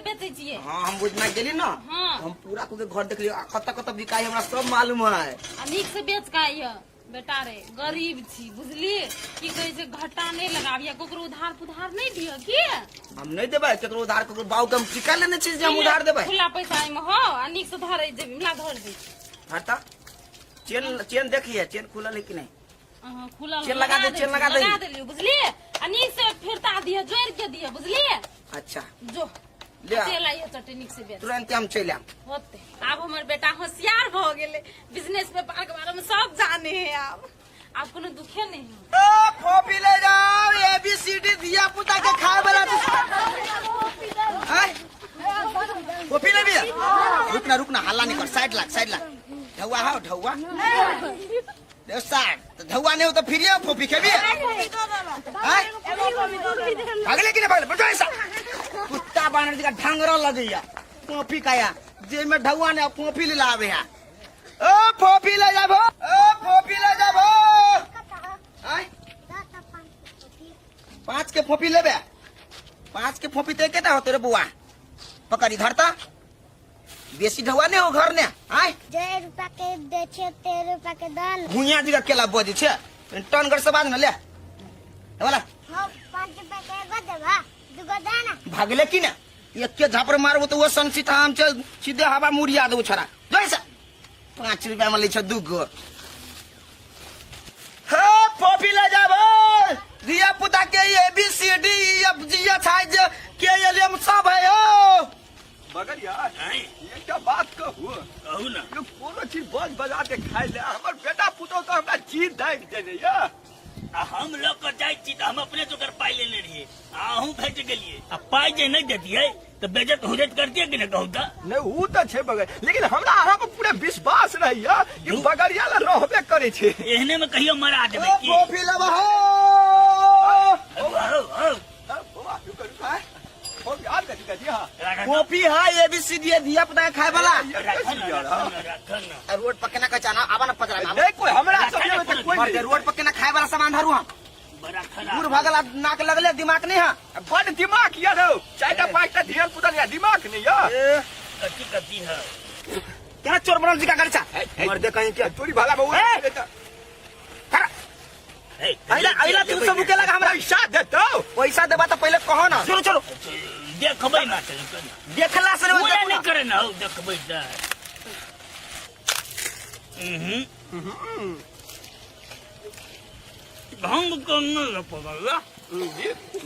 बेचे छिए। हाँ हम बुझना गेली ना। हाँ। हम पूरा के घर देख लियो कत कत बिकाई हमरा सब मालूम है। नीक से बेच के आइए बेटा रे, गरीब छी बुझलिए की कहे छै घाटा नहीं लगाबिया, ककरो उधार पुधार नहीं दियो की। हम नहीं देबे केकरो उधार, केकरो बाऊ के हम टिका लेने छी जे हम उधार देबे। खुला पैसा में हो आ नीक से धरे जे मिला धर दे। हटा चेन देखिए चेन खुला है कि नहीं। खुला चेन लगा दे, चेन लगा दे। लगा दे लियो बुझलिए आ नीक से फिरता दियो, जोड़ के दियो बुझलिए। अच्छा जो ले चल आइए चटनी से बेच तुरंत हम चल आम। होते अब हमर बेटा होशियार भ गेले, बिजनेस व्यापार के बारे में सब जाने हैं। अब कोनो दुखे नहीं है। ओ फोपी ले जाओ ABCD दिया पुता के खाए वाला है। फोपी ले भी रुकना हल्ला नहीं कर, साइड लाग ढौआ हो ढौआ दे साइड तो ढौआ नहीं हो तो फिर ये फोपी खेबी भागले कि नहीं भागले बैठो ऐसा कुत्ता बानर का ढंगरा लगैया फोपी काया जे में ढौआ ने फोपी ले लावे है। ओ फोपी ले जाबो, ओ फोपी ले जाबो। आय 5 के फोपी लेबे, 5 के फोपी ते केता होते रे बुआ पकड़ी धरता बेसी ढौआ नहीं हो घर ने। आय 2 रुपया के दे छे 13 रुपया के दान भुइया दिगा केला बजे छे टन कर से बाद न ले वाला हो 5 रुपया के एगो देबा दुगो दाना भागले कि ना एक के झापर मारबो तो वो संसित हम चल सीधे हवा मुड़िया दो छरा जैसा 5 रुपया में ले छ दुगो। हे फोपी ले जाबो दिया पुता के ABCD EFG साइज के एलएम सब है हो। मगर यार ये क्या बात कहू ना ये कोनो चीज बजा के खाई ले हमर बेटा पुतो तो हमरा चीज दाग देने या हम लोग को जाय छी हम अपने जोकर पाई लेने रहिए आहू भेज गेलिए अब पाई जे नहीं देतिए तो बेजत हुजत करतिए कि न कहू त नहीं ऊ तो छे बगर लेकिन हमरा अहाँ पर पूरा विश्वास रही या कि बगरिया ला रहबे करे छे एहने में कहियो मरा देबे की फोपी लेबो हो बाबा तू कर का हो यार कथि जी हां फोपी है ABCD दिया पुता खाए वाला रखन रोड पक्के ना कचाना आवा ना पकड़ा नहीं कोई हमरा सब में कोई मर रोड पक्के ना खाए वाला सामान धरू हम बड़ा दूर खराब भागल नाक लगले दिमाग नहीं है बड़ दिमाग या रो 4टा 5टा धियान पुतल या दिमाग नहीं या कथी है क्या चोर बनल जी का गर्चा मर दे कहीं क्या चोरी भागा बहु आइला तू सब के लगा हमरा पैसा देतो पैसा देबा तो पहले कहो ना चलो चलो देखबै ना देखला से पूरा नहीं करे ना देखबै त भंग करना पड़ेगा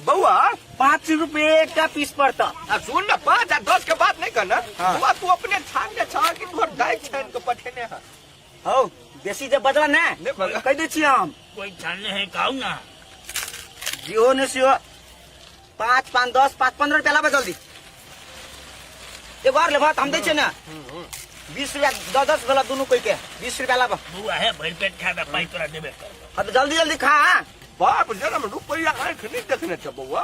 बउआ 5 रुपए का पीस पड़ता। अब सुन ना 5 और 10 के बात नहीं करना बुआ तू अपने छान के छान के तोहर दाई छान के पठेने है हो बेसी जे बदला ना नहीं बदला। कह दे छी हम कोई छानने है खाऊ ना जियो ने सियो 5 5 10 5 15 रुपया लाबे जल्दी एक बार ले बात हम दे छी ना 20 रुपया 10 वाला दोनों कोई के 20 रुपया लाबे बुआ है भर पेट खाना पाई तोरा देबे कर अब जल्दी जल्दी खा बाप जन्म रुपया आंख नहीं देखने छ बउआ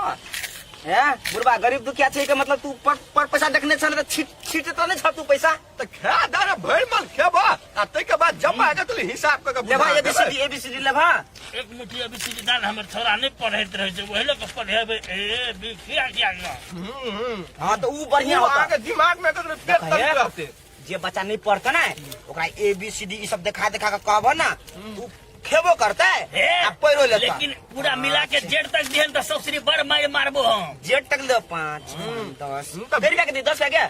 है बुढ़वा गरीब दुखिया छे के मतलब तू पर पैसा देखने छ त छीट तो नहीं छ तू पैसा तो खा दाना भर मन खेबा आ तै के बाद जमा है तो हिसाब क के ले भाई ABCD ले भा एक मुट्ठी अभी सीधी दाल हमर छोरा नहीं पढ़ैत रहे छै ओहिले के पढ़ेबे ए बी किया किया ना हां तो ऊ बढ़िया होता आगे दिमाग में तो पेट तक रहते जे बच्चा नहीं पढ़ता ना ओकरा ABCD ई सब देखा के कहबो ना तू खेबो करता है अब पैरो लेता लेकिन पूरा मिला के जेड तक दिहन त सबसे बड़ मार मारबो हम जेड तक ले 5 10 रुपया के दी 10 के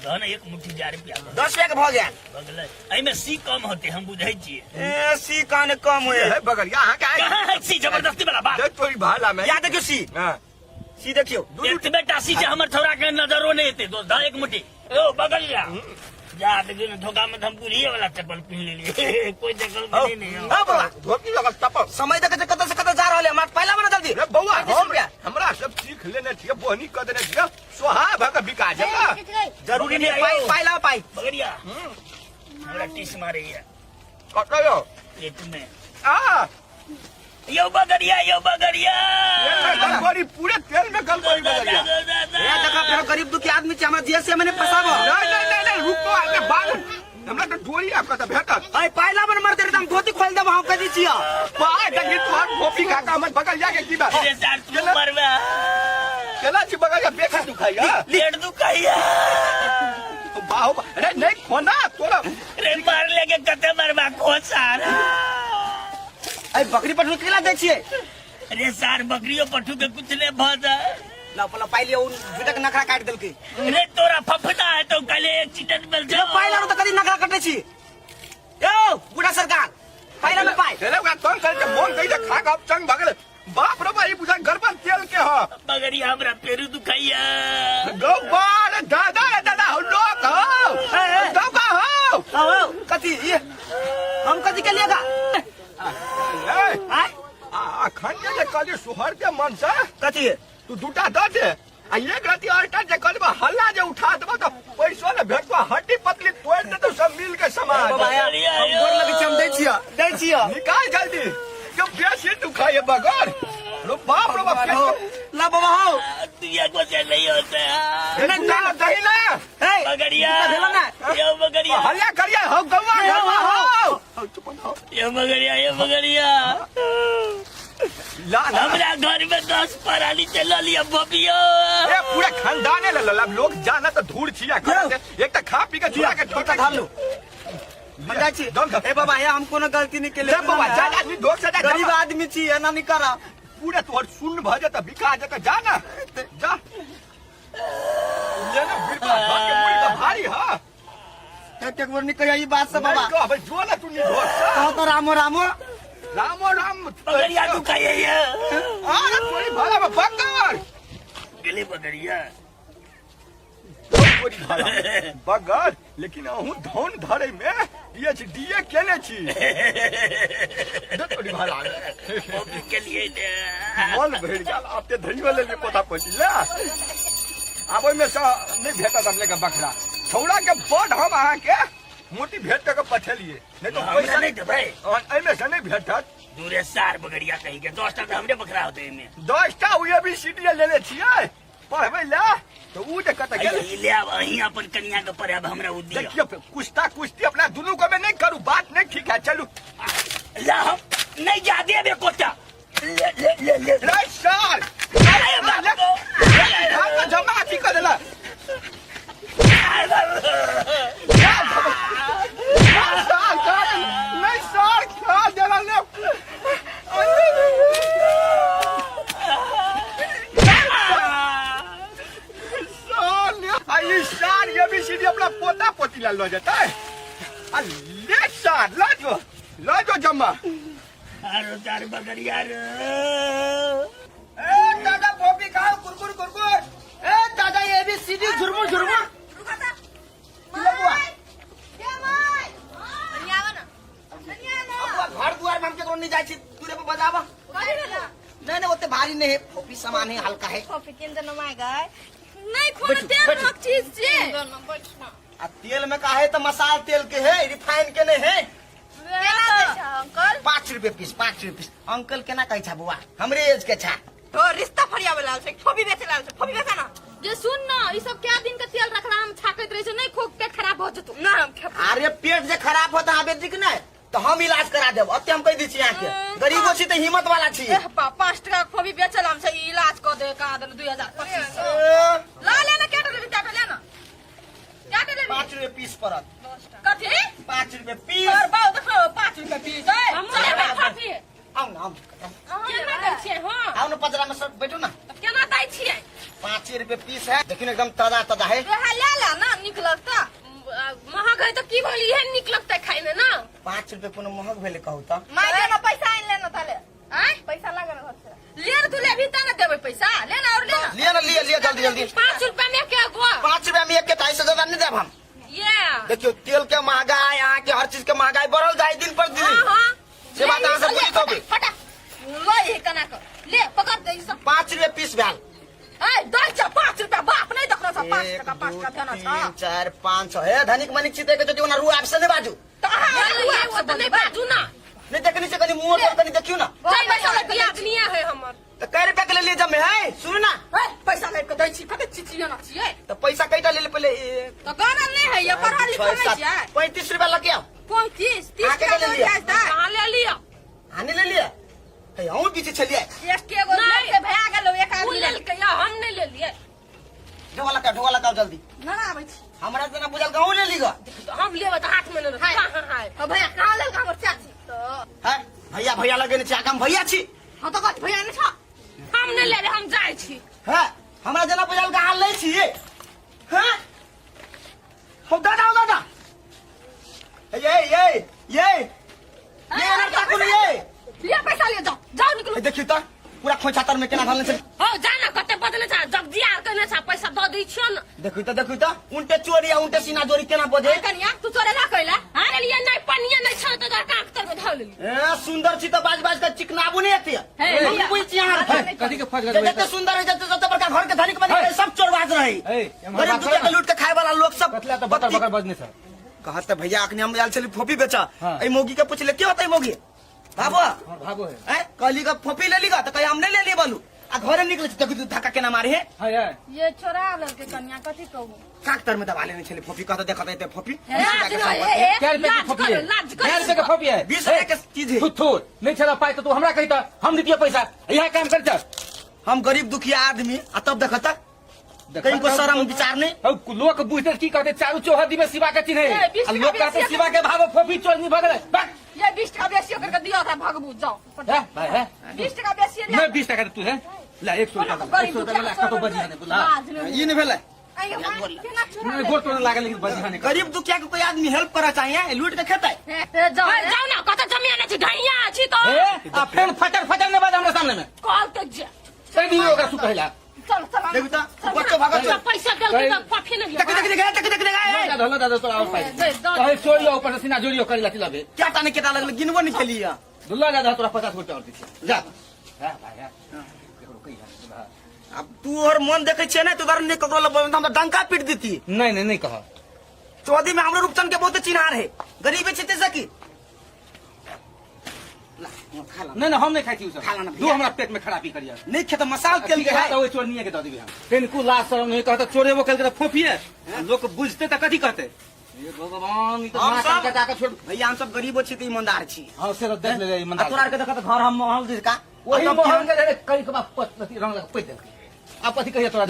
धन एक मुट्ठी 10 रुपया 10 रुपया के भ गया बगले एहि में सी कम होते हम बुझै छियै ए सी काने कम हुए है बगल यहां का कहाँ है सी जबरदस्ती वाला बात देख तोरी भाला में या देखियो सी हां सी देखियो एक बेटा सी जे हमर छोरा के नजरो नहीं एते दोस्त दा एक मुट्ठी ओ बगलिया जा देखिन धोखा में हम पूरी वाला चप्पल पहन लेलिए कोई देखल नहीं हां बाबा धोती लगल तप समय देख के कत से कत जा रहले हम पहला बना जल्दी रे बउआ 35 रुपया हमरा सब सीख लेने छिए बोहनी क देने छिए सोहा भग बिका जाएगा जरूरी नहीं पाई पाई बगड़िया हमरा टीस मारे है कटयो पेट में आ यो बगड़िया ये गलबड़ी पूरे तेल में गलबड़ी बगलिया ए देखा फिर गरीब दुखी आदमी छ हमरा जेल से मैंने फसाबो नहीं रुको आगे बाग हमरा तो डोरी आपका तो भेटत भाई पहला बन मर दे हम धोती खोल देब हम कह दी छिया पाए तक तोहर भोपी काका हमर बगल जाके की बात अरे सर तू मरवा केला छी बगल या बेखा दुखाइया पेट दुखा बकरी पठू केला दै छियै अरे सार बकरियो पठू के कुछ नहीं भाजा ला पला पाइले उन झुटक नखरा काट देलकै अरे तोरा फफटा है तो कल एक चिटन मिल जो पाइला तो कदी नखरा काटे छी यो बुढ़ा सरकार पाइला में पाइ तेरे का तंग करके मोन कहि दे खा का संग भगल बाप रे भाई बुझा घर पर तेल के हो बगरी हमरा पेरू दुखाइया गो बार दादा हो लोग हो दो का हो आओ कथी ये हम कथी के लेगा ए आ खंडे के कली सुहर के मन से कथी तू दूटा द दे आ एक राती और जे कलबा हल्ला जे उठा देबो तो पैसो न भेटबा हड्डी पतली तोड़ दे तो सब मिल के समाज बाबा हम गोर लगे हम दै छियै निकाल जल्दी क्यों बेसी तू खाए बगर लो बाप रे बाप ला बाबा हो तू ये को से नहीं होता ना दही ना बगरिया भेला ना ये बगरिया हल्ला करिया हो गवा हो चुप हो ये बगरिया ला हमरा घर में 10 पराली चला लिया बबियो ए पूरा खानदान ले लो लोग जाना तो धूड़ छिया एक तो खा पी के चुरा के छोटा धार लो मंडा छी ए बाबा ये हम कोनो गलती नहीं केले बाबा ज्यादा आदमी दोस्त से गरीब आदमी छी एना नहीं करा पूरा तोहर सुन भ जाता बिका जाता जा ना जा लेना बिका के मुड़ी तो भारी हां एक बार निकल ई बात से बाबा तो भाई जो ना तू नहीं दोस्त कहो तो रामो राम बगरिया तू खाइए ये अरे थोड़ी भाला में बगर गले बगरिया थोड़ी भाला बगर लेकिन अहू धन धरे में पीएचडी केने छी थोड़ी भाला बबी के लिए दे मन भर गेल आपते धइयो ले पता पचिला आब में से नहीं भेटत अपने का बकरा छौड़ा के बड हम अहाँ के मोटी भेट के पठेलिए नहीं तो पैसा नहीं देबै ए में से नहीं भेटत दूरे सार बगरिया कहीं के 10 टा हमरे बकरा होते में 10टा हुए भी सीढ़ी लेले छियै पढ़बै ला तो उ जे कत गेल ई ले अब अहीं अपन कन्या के पर अब हमरा उद्दी देखियो कुश्ती अपना दोनों को मैं नहीं करूं बात नहीं ठीक है चलू ला हम नहीं जा देबे कोटा ले राइट सर अरे बाबा हां जमा ठीक कर देला नहीं सर खा देला ले आई सर ये भी सीधी अपना पोता पोती ला लो जाता है ले सर ला जो जमा अरे चार बगरिया रे ए दादा कॉफी खाओ कुरकुर ए दादा ये भी सीधी झुरमुर घर दुआर में हम केकरो नहीं जाय छी दूरे पे बजावा नहीं ओते भारी नहीं है कॉफी सामान है हल्का है नहीं खोल तेल रख चीज से आ तेल में का है तो मसाला तेल के है रिफाइन के नहीं है अंकल 5 रुपए पीस अंकल केना कहै छा बुआ हमरे एज के छा तो रिश्ता फरियावे लाल से फोबी बेचे लाल से फोबी बेचा ना जे सुन ना ई सब क्या दिन का तेल रखला हम छाकत रहे से नहीं खोक पेट खराब हो जतो ना हम खेप अरे पेट जे खराब होता है बेटी के नहीं तो हम इलाज करा देब अते हम कह दी छी यहाँ के गरीबो छी तो हिम्मत वाला छी ए बा 5 टका फोबी बेचे लाल से इलाज कर दे का दे 2025 ला लेना क्या ले क्या ले ना क्या ले 5 रुपए पीस परत कथी 5 रुपए पीस और बाऊ देखो 5 रुपए पीस है हम नहीं खाती है आओ ना केना दै छियै हां आओ ना पजरा में सब बैठो ना केना दै छियै 5 रुपए पीस है देखिन एकदम ताजा है तो ले ला ना निक लगता महंग है तो की बोली है निक लगता खाए में ना 5 रुपए कोनो महंग भेले कहू त मैं देना पैसा इन लेना ताले हैं पैसा लगा ना घर से ले तू ले भी ता ना देबे पैसा लेना और लेना लिया जल्दी 5 रुपए में क्या गो 5 रुपए में एक के 250 ज्यादा नहीं देब हम ये देखियो तेल के महंगाई यहाँ के हर चीज के महंगाई बढ़ल जाए दिन पर दिन हां से बात अहाँ सब बुझी तबे फटा लो ये कना कर ले पकड़ दे सब 5 रुपए पीस भेल ए दई छ 5 रुपया बाप नहीं देखरो सब 5 टका 5 टका देना छ 3 4 5 6 हे धनिक मनिक चिते के जो ओना रु आपसे नहीं बाजू तो ये वो तो नहीं बाजू ना नहीं देखनी से कनी मुंह पर कनी देखियो ना नहीं पैसा लग आदमी है हमर तो कै रुपया के लिए जमे है सुन ना पैसा लेके दई छी कते चिचिया ना छिए तो पैसा कैटा ले पहले तो गाना नहीं है ये पढ़ा लिखा नहीं छिए 35 रुपया लग गया 35 30 आके का ले लिया। कहां ले लिया आने ले लिया है हम पीछे चलिए एक के गो लेके भया गेलो एक तू आदमी ले के हम नहीं ले लिए ढोला का जल्दी ना आबै छी हमरा जना बुझल गाँव ले लीगा तो हम लेबे तो हाथ में ले हां हां अब भैया कहां ले हमर चाची तो है भैया भैया लगे छियै हम भैया छी हाँ तो कथी भैया ने छ हम नहीं ले रहे, हम जाए छी। है हमरा जना पैसा के हाल लै छियै हैं हो दादा ये ना ताकू ये ये पैसा ले जाओ जाओ निकलो देखियो त पूरा खोचातर में केना ढालने छै हो जा ना, कते बदले जा, जब जिया कहने छा पैसा दऽ दै छियो न। देखियो त उल्टे चोरी आ उल्टे सीना जोरी केना बजे कनिया तू चोरे ना कइला हां लिए नहीं पनिया नहीं छ तो काक तर में धल ली। ए सुंदर छी त बाज बाज के चिकनाबू नहीं एते हे, हम बुझ छी यार कथी के फस जते सुंदर है जते बड़का घर के धनिक बने सब चोरबाज रही गरीब दुनिया के लूट के खाए वाला लोग सब कतला तो बकर बकर बजने सर कहत भैया अखने हम आयल छली फोफी बेचा हाँ। ए मोगी के पूछले के होतै मोगी बाबू भागो है ए कहली का फोफी ले लीगा त कहे हम नहीं ले लिए बोलू आ घरे निकले छी देखि धक्का केना मारे है हां यार ये चोरा लड़के कन्या कथी कहू काकतर में दबा लेने छले फोफी कहत देखत एते फोफी लाज क्या रुपए की फोपी है क्या रुपए की फोपी है 20 रुपए के चीज है थू नहीं चला पाए तो तू हमरा कही तो हम दिए पैसा यह काम कर जा हम गरीब दुखिया आदमी आ तब देखत कहीं को शर्म विचार नहीं अब लोग बुझते की कहते चारू चौहदी में शिवा के चिन्हे ए, बीस लोग टका कहते बेसी शिवा के भाव फोपी चोर नहीं भगले ये 20 टका बेसी करके दिया था भगबू जाओ भाई है 20 टका बेसी दिया मैं 20 टका तू है ला 100 टका ला कतो बजी ने बोला ये नहीं भेले अयो केना चोरा नहीं गोर तो लागल लेकिन बजी ने गरीब दुखिया के कोई आदमी हेल्प करा चाहिए लूट के खेतै जाओ ए, जाओ ना, कते जमीन अछि ढैया अछि तो ए आ फेन फटर ने बाज हमरा सामने में कॉल के जा। सही दी होगा तू कहला चल चल देखू त बच्चो भागत पूरा पैसा दल के तो पफे नहीं देख ढोला दादा तो आओ पाई दे, दो। कहे चोरी ऊपर से सीना जोड़ियो कर लाती लबे क्या ताने केटा लगल गिनबो नहीं खेलिया दुल्ला दादा तोरा 50 रुपया और दीछे जा हां भाई केकरो कही अब तू और मन देखे छे ना तो दर ने ककरो लब हम डंका पीट देती नहीं कहा चौधरी में हमरो रूपचंद के बहुत चिन्हार है गरीब छते सकी नहीं हम नहीं खाई थी खाला ना दू हमरा पेट में खराबी करिया नहीं खेत मसाल तेल के है तो वो चोर नहीं के दे देबे हम इनको लाश शर्म नहीं कहता चोरे वो कल के फोफी है लोग बुझते त कथी कहते ये भगवान ई तो हम मां सब का जाके छोड़ भैया हम सब गरीबो छी त ईमानदार छी हां से देख ले आ ईमानदार तोरा के देखत घर हम महल जिसका वही मोहन के कई के बाप रंग लग पैद दे आप कथी कहिए तोरा